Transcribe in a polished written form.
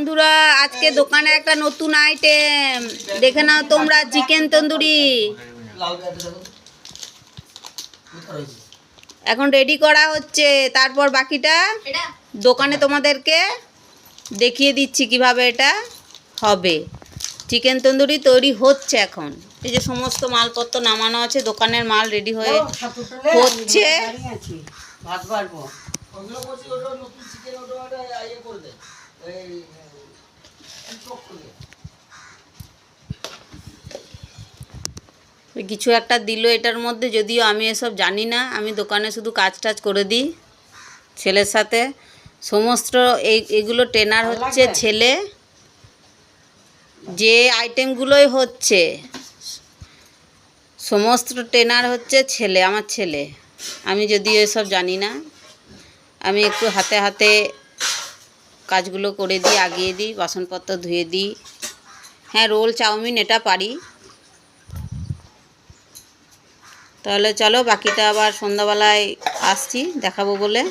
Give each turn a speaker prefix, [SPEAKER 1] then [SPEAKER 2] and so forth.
[SPEAKER 1] বন্ধুরা, আজকে দোকানে একটা নতুন আইটেম দেখে নাও তোমরা, চিকেন তন্দুরি এখন রেডি করা হচ্ছে। তারপর বাকিটা দোকানে তোমাদেরকে দেখিয়ে দিচ্ছি কিভাবে এটা হবে। চিকেন তন্দুরি তৈরি হচ্ছে এখন। এই যে সমস্ত মালপত্র নামানো আছে, দোকানের মাল রেডি হয়ে হচ্ছে। কিছু একটা দিল এটার মধ্যে, যদিও আমি এসব জানি না। আমি দোকানে শুধু কাজ টাজ করে দিই ছেলের সাথে। সমস্ত এগুলো ট্রেনার হচ্ছে ছেলে। যে আইটেমগুলোই হচ্ছে সমস্ত ট্রেনার হচ্ছে ছেলে, আমার ছেলে। আমি যদিও এসব জানি না, আমি একটু হাতে হাতে কাজগুলো করে দিই, আগিয়ে দিই, বাসনপত্র ধুয়ে দিই। হ্যাঁ, রোল চাউমিন এটা পারি। তাহলে চলো, বাকিটা আবার সন্ধ্যাবেলায় আসছি দেখাবো বলে।